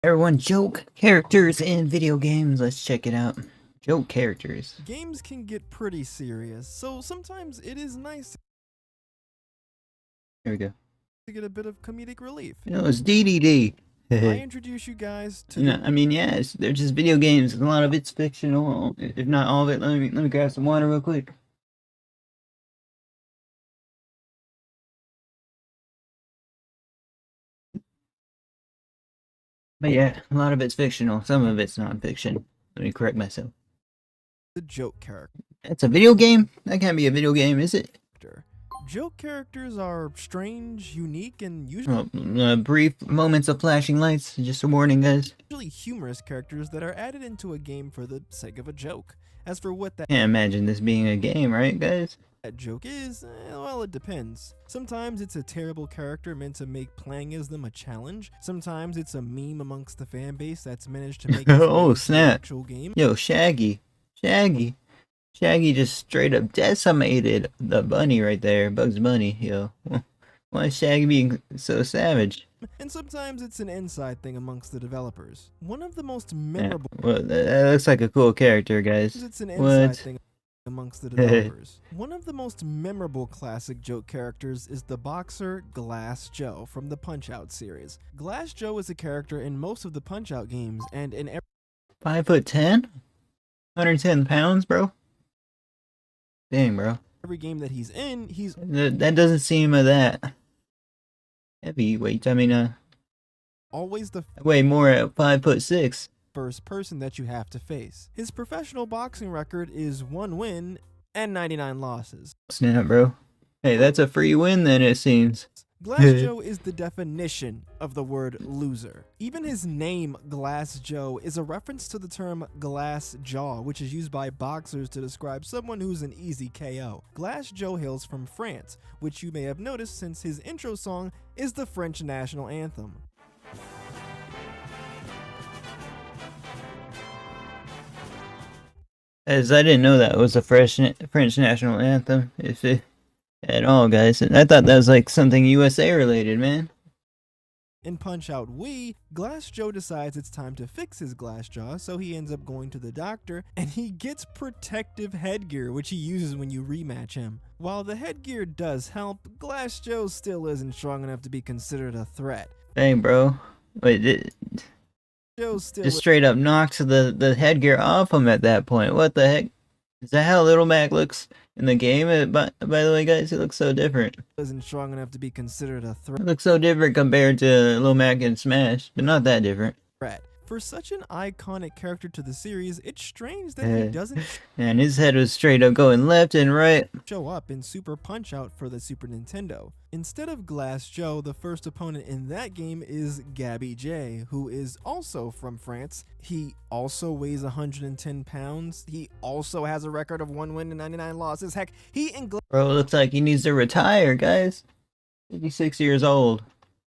Everyone, joke characters in video games. Let's check it out. Joke characters. Games can get pretty serious, so sometimes it is nice Here we go. to get a bit of comedic relief. It's DDD. I introduce you guys to yes, they're just video games. A lot of it's fictional. If not all of it, let me grab some water real quick. But yeah, a lot of it's fictional. Some of it's non-fiction. Let me correct myself. the joke character. It's a video game? That can't be a video game, is it? Joke characters are strange, unique, and usually Brief moments of flashing lights. Just a warning, guys. humorous characters that are added into a game for the sake of a joke. As for what that Can't imagine this being a game, right, guys? joke is, well, it depends. Sometimes it's a terrible character meant to make playing as them a challenge. Sometimes it's a meme amongst the fan base that's managed to make Oh, snap. actual game. Yo, Shaggy just straight up decimated the bunny right there, Bugs Bunny. Yo, why is Shaggy being so savage? And sometimes it's an inside thing amongst the developers. One of the most memorable Well, that looks like a cool character, guys. it's an inside thing amongst the developers. One of the most memorable classic joke characters is the boxer Glass Joe from the Punch-Out series. Glass Joe is a character in most of the Punch-Out games and in 5'10", 110 pounds, bro. Dang, bro. every game that he's in, he's That doesn't seem that heavyweight. I mean, always the way more at 5'6". first person that you have to face. His professional boxing record is 1 win and 99 losses. Snap, bro. Hey, that's a free win then, it seems. Glass Joe is the definition of the word loser. Even his name, Glass Joe, is a reference to the term glass jaw, which is used by boxers to describe someone who's an easy KO. Glass Joe hails from France, which you may have noticed since his intro song is the French national anthem. As I didn't know that was a French national anthem, if it at all, guys. I thought that was like something USA related, man. In Punch-Out Wii, Glass Joe decides it's time to fix his glass jaw, so he ends up going to the doctor, and he gets protective headgear, which he uses when you rematch him. While the headgear does help, Glass Joe still isn't strong enough to be considered a threat. Dang, bro. Wait, Joe still just straight up knocks the headgear off him at that point. What the heck? Is that how Little Mac looks in the game? By the way, guys, he looks so different. isn't strong enough to be considered a He looks so different compared to Little Mac in Smash, but not that different. threat. For such an iconic character to the series, it's strange that he doesn't And his head was straight up going left and right. show up in Super Punch-Out for the Super Nintendo. Instead of Glass Joe, the first opponent in that game is Gabby J, who is also from France. He also weighs 110 pounds. He also has a record of 1 win and 99 losses. Heck, he and Bro, looks like he needs to retire, guys. 56 years old.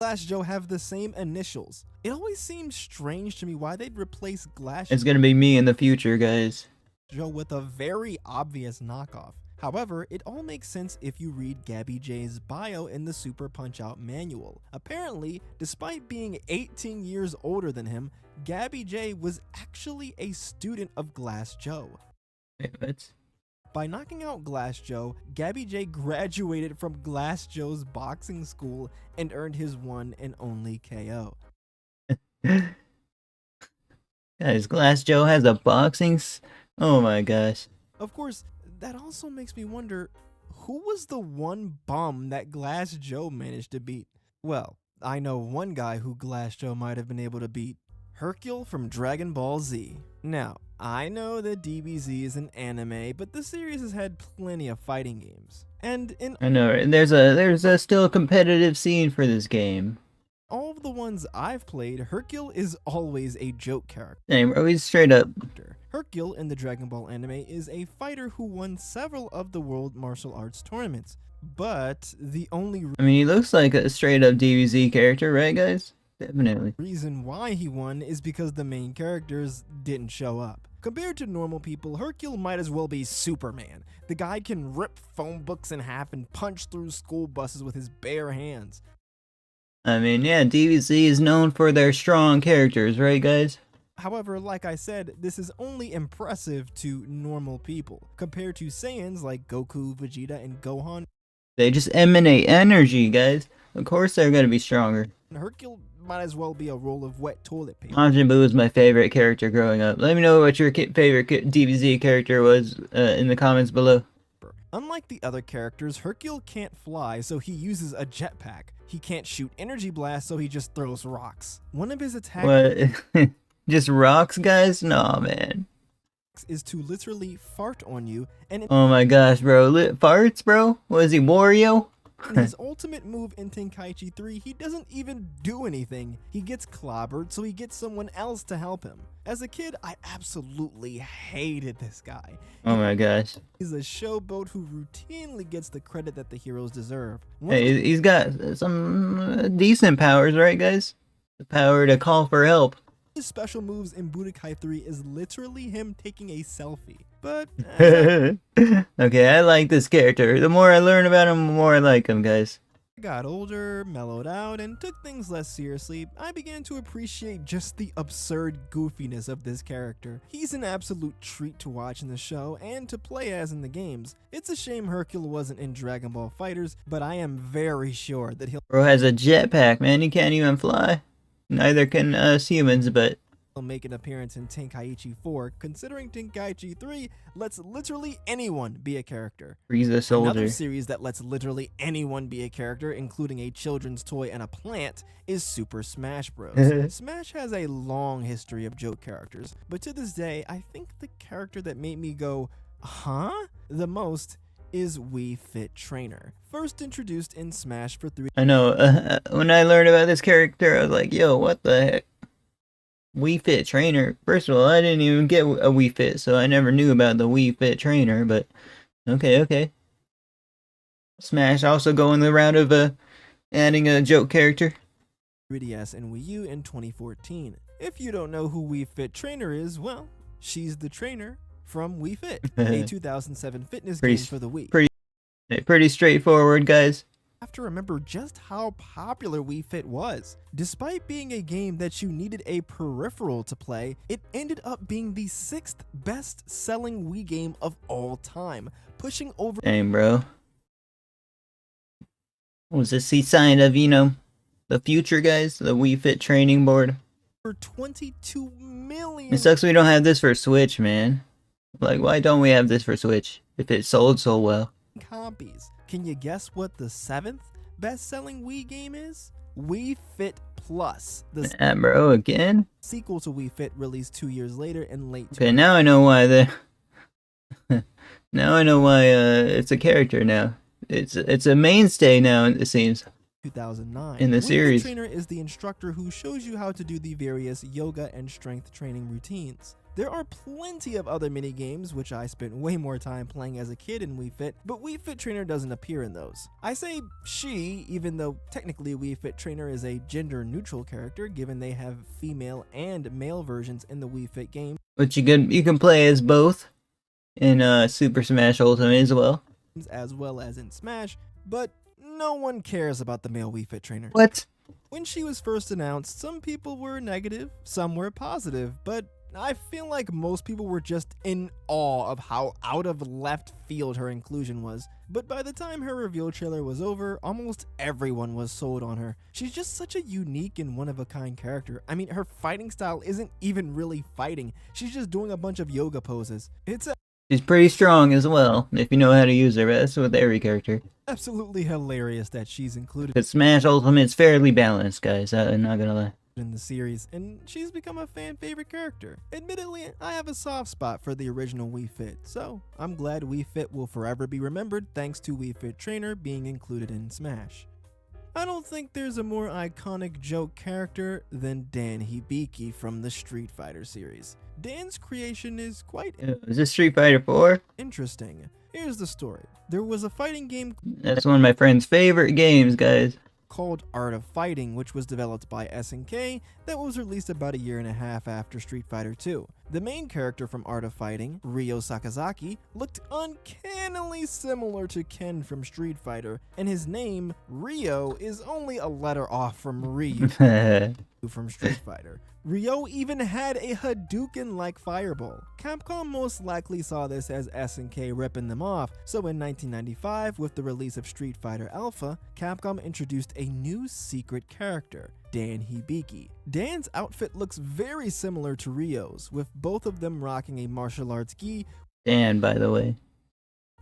Glass Joe have the same initials. It always seems strange to me why they'd replace Glass It's gonna be me in the future, guys. Joe with a very obvious knockoff. However, it all makes sense if you read Gabby J's bio in the Super Punch-Out manual. Apparently, despite being 18 years older than him, Gabby J was actually a student of Glass Joe. Wait, what? By knocking out Glass Joe, Gabby J graduated from Glass Joe's boxing school and earned his one and only KO. Guys, Glass Joe has a boxing. Oh my gosh. Of course, that also makes me wonder, who was the one bum that Glass Joe managed to beat? Well, I know one guy who Glass Joe might have been able to beat. Hercule from Dragon Ball Z. Now, I know that DBZ is an anime, but the series has had plenty of fighting games. And in I know, right? There's a still competitive scene for this game. all of the ones I've played, Hercule is always a joke character. Dang, bro, he's straight up. Hercule in the Dragon Ball anime is a fighter who won several of the World Martial Arts tournaments. But the only I mean, he looks like a straight up DBZ character, right, guys? Definitely. reason why he won is because the main characters didn't show up. Compared to normal people, Hercule might as well be Superman. The guy can rip phone books in half and punch through school buses with his bare hands. I mean, yeah, DBZ is known for their strong characters, right, guys? However, like I said, this is only impressive to normal people, compared to Saiyans like Goku, Vegeta, and Gohan. They just emanate energy, guys. Of course they're gonna be stronger. Hercule might as well be a roll of wet toilet paper. Majin Buu was my favorite character growing up. Let me know what your favorite DBZ character was in the comments below. Unlike the other characters, Hercule can't fly, so he uses a jetpack. He can't shoot energy blasts, so he just throws rocks. One of his attacks What? Just rocks, guys? Nah, man. is to literally fart on you, and Oh my gosh, bro. Farts, bro? Was he Wario? in his ultimate move in Tenkaichi 3, he doesn't even do anything. He gets clobbered, so he gets someone else to help him. As a kid, I absolutely hated this guy. Oh my gosh. He's a showboat who routinely gets the credit that the heroes deserve. Hey, he's got some decent powers, right, guys? The power to call for help. His special moves in Budokai 3 is literally him taking a selfie. But Okay, I like this character. The more I learn about him, the more I like him, guys. I got older, mellowed out, and took things less seriously, I began to appreciate just the absurd goofiness of this character. He's an absolute treat to watch in the show and to play as in the games. It's a shame Hercule wasn't in Dragon Ball FighterZ, but I am very sure that he'll Bro has a jetpack, man. He can't even fly. Neither can humans, but make an appearance in Tenkaichi 4, considering Tenkaichi 3 lets literally anyone be a character. Frieza Another soldier. series that lets literally anyone be a character, including a children's toy and a plant, is Super Smash Bros. Smash has a long history of joke characters, but to this day, I think the character that made me go, huh? The most is Wii Fit Trainer. First introduced in Smash for 3. I know. When I learned about this character, I was like, yo, what the heck? Wii Fit Trainer. First of all, I didn't even get a Wii Fit, so I never knew about the Wii Fit Trainer, but okay. Smash also going the route of adding a joke character. 3DS and Wii U in 2014. If you don't know who Wii Fit Trainer is, well, she's the trainer from Wii Fit, a 2007 fitness game for the Wii. Pretty straightforward, guys. Have to remember just how popular Wii Fit was. Despite being a game that you needed a peripheral to play, it ended up being the 6th best-selling Wii game of all time, pushing over. Dang, bro. Was this a sign of, the future, guys? The Wii Fit training board? For 22 million. It sucks we don't have this for Switch, man. Like, why don't we have this for Switch if it sold so well? Copies. Can you guess what the 7th best-selling Wii game is? Wii Fit Plus, the Bro, again? sequel to Wii Fit, released 2 years later in late. Okay, now I know why now I know why it's a character now. It's a mainstay now, it seems. 2009. In the Wii Fit series. Trainer is the instructor who shows you how to do the various yoga and strength training routines. There are plenty of other mini games which I spent way more time playing as a kid in Wii Fit, but Wii Fit Trainer doesn't appear in those. I say she, even though technically Wii Fit Trainer is a gender-neutral character, given they have female and male versions in the Wii Fit game. But you can play as both in Super Smash Ultimate as well. As well as in Smash, but no one cares about the male Wii Fit Trainer. What? When she was first announced, some people were negative, some were positive, but I feel like most people were just in awe of how out of left field her inclusion was. But by the time her reveal trailer was over, almost everyone was sold on her. She's just such a unique and one-of-a-kind character. I mean, her fighting style isn't even really fighting. She's just doing a bunch of yoga poses. It's She's pretty strong as well, if you know how to use her, but that's with every character. absolutely hilarious that she's included But Smash Ultimate's fairly balanced, guys, I'm not gonna lie. in the series, and she's become a fan favorite character. Admittedly, I have a soft spot for the original Wii Fit, so I'm glad Wii Fit will forever be remembered thanks to Wii Fit Trainer being included in Smash. I don't think there's a more iconic joke character than Dan Hibiki from the Street Fighter series. Dan's creation is quite Is this Street Fighter 4? interesting. Here's the story. There was a fighting game That's one of my friend's favorite games, guys. called Art of Fighting, which was developed by SNK, that was released about a year and a half after Street Fighter 2. The main character from Art of Fighting, Ryo Sakazaki, looked uncannily similar to Ken from Street Fighter, and his name, Ryo, is only a letter off from Ryu from Street Fighter. Ryo even had a Hadouken-like fireball. Capcom most likely saw this as SNK ripping them off, so in 1995, with the release of Street Fighter Alpha, Capcom introduced a new secret character, Dan Hibiki. Dan's outfit looks very similar to Ryo's, with both of them rocking a martial arts gi Dan, by the way.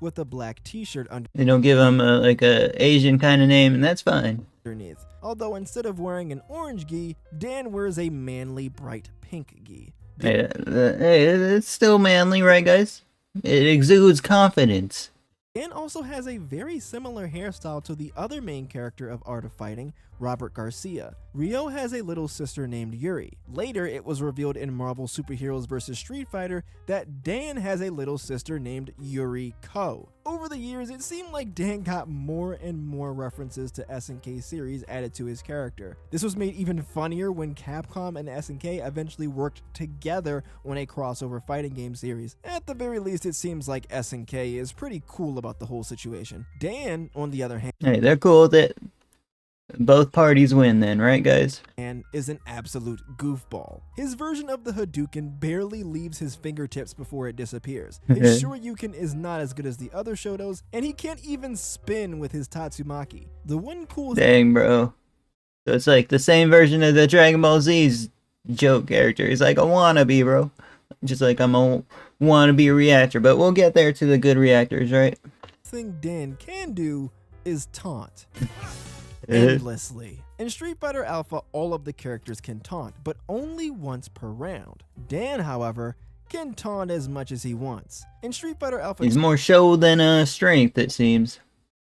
with a black t-shirt They don't give him like a Asian kind of name, and that's fine. underneath. Although instead of wearing an orange gi, Dan wears a manly bright pink gi. Hey, it's still manly, right, guys? It exudes confidence. Dan also has a very similar hairstyle to the other main character of Art of Fighting, Robert Garcia. Ryo has a little sister named Yuri. Later, it was revealed in Marvel Superheroes vs. Street Fighter that Dan has a little sister named Yuri Ko. Over the years, it seemed like Dan got more and more references to SNK series added to his character. This was made even funnier when Capcom and SNK eventually worked together on a crossover fighting game series. At the very least, it seems like SNK is pretty cool about the whole situation. Dan, on the other hand, Hey, they're cool with it. Both parties win then, right, guys? is an absolute goofball. His version of the Hadouken barely leaves his fingertips before it disappears. His Shoryuken is not as good as the other Shotos, and he can't even spin with his Tatsumaki. The one cool Dang, bro. So it's like the same version of the Dragon Ball Z's joke character. He's like a wannabe, bro. Just like I'm a wannabe reactor, but we'll get there to the good reactors, right? thing Dan can do is taunt. Endlessly. In Street Fighter Alpha, all of the characters can taunt, but only once per round. Dan, however, can taunt as much as he wants. In Street Fighter Alpha He's more show than strength, it seems.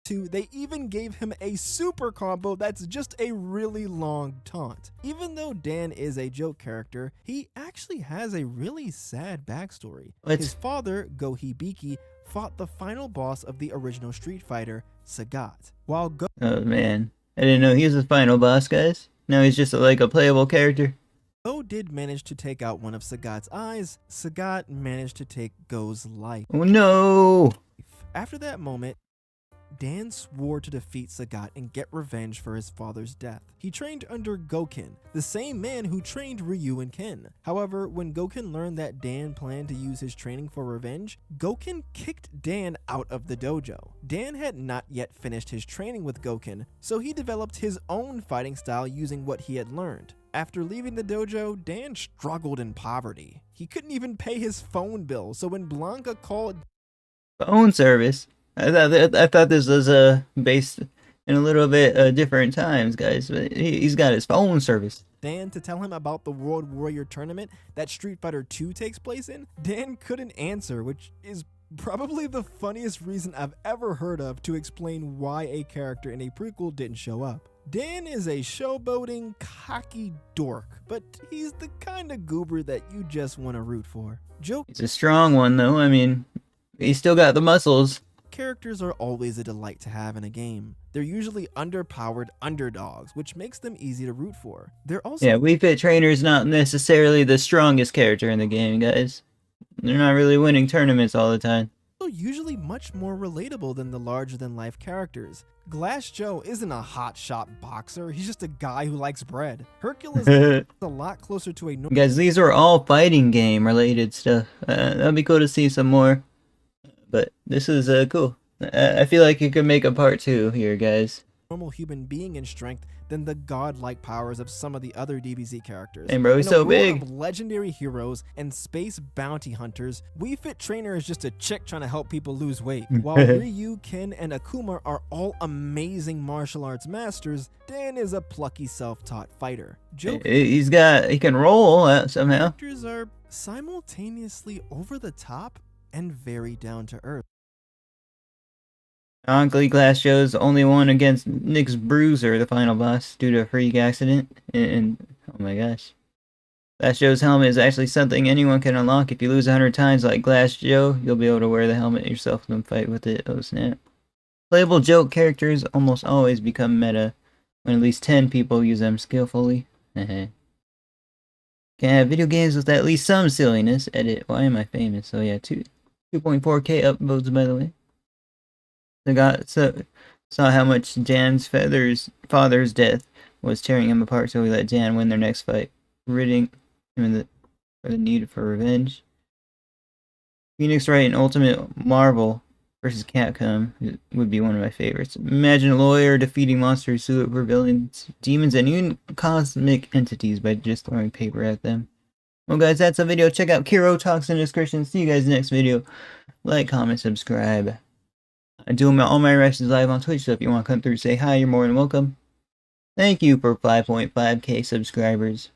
2, they even gave him a super combo that's just a really long taunt. Even though Dan is a joke character, he actually has a really sad backstory. His father, Go Hibiki, fought the final boss of the original Street Fighter, Sagat. While Go Oh man, I didn't know he was the final boss, guys. Now he's just like a playable character. did manage to take out one of Sagat's eyes, Sagat managed to take Go's life. Oh no! After that moment, Dan swore to defeat Sagat and get revenge for his father's death. He trained under Goken, the same man who trained Ryu and Ken. However, when Goken learned that Dan planned to use his training for revenge, Goken kicked Dan out of the dojo. Dan had not yet finished his training with Goken, so he developed his own fighting style using what he had learned. After leaving the dojo, Dan struggled in poverty. He couldn't even pay his phone bill, so when Blanca called Phone service. I thought this was based in a little bit different times, guys. But he's got his phone service. Dan to tell him about the World Warrior tournament that Street Fighter 2 takes place in, Dan couldn't answer, which is probably the funniest reason I've ever heard of to explain why a character in a prequel didn't show up. Dan is a showboating, cocky dork, but he's the kind of goober that you just want to root for. He's a strong one, though. I mean, he's still got the muscles. Characters are always a delight to have in a game. They're usually underpowered underdogs, which makes them easy to root for. They're also Wii Fit Trainer's not necessarily the strongest character in the game, guys. They're not really winning tournaments all the time. usually much more relatable than the larger-than-life characters. Glass Joe isn't a hotshot boxer, he's just a guy who likes bread. Hercules is a lot closer to a Guys, these are all fighting game related stuff. That'd be cool to see some more. But this is cool. I feel like you could make a part 2 here, guys. normal human being in strength than the godlike powers of some of the other DBZ characters. Hey bro, he's so big. Of legendary heroes and space bounty hunters, Wii Fit Trainer is just a chick trying to help people lose weight. While Ryu, Ken, and Akuma are all amazing martial arts masters, Dan is a plucky self-taught fighter. He can roll somehow. Characters are simultaneously over the top and very down to earth. Ironically, Glass Joe's only won against Nick's Bruiser, the final boss, due to a freak accident. And oh my gosh. Glass Joe's helmet is actually something anyone can unlock. If you lose 100 times like Glass Joe, you'll be able to wear the helmet yourself and fight with it. Oh snap. Playable joke characters almost always become meta when at least 10 people use them skillfully. Can have video games with at least some silliness. Edit. Why am I famous? So yeah, 2.4K upvotes by the way. Saw how much Jan's father's death was tearing him apart, so he let Jan win their next fight, ridding him for the need for revenge. Phoenix Wright and Ultimate Marvel versus Capcom would be one of my favorites. Imagine a lawyer defeating monsters, super villains, demons, and even cosmic entities by just throwing paper at them. Well, guys, that's the video. Check out Kiro Talks in the description. See you guys next video. Like, comment, subscribe. I do all my reactions live on Twitch, so if you want to come through say hi, you're more than welcome. Thank you for 5.5k subscribers.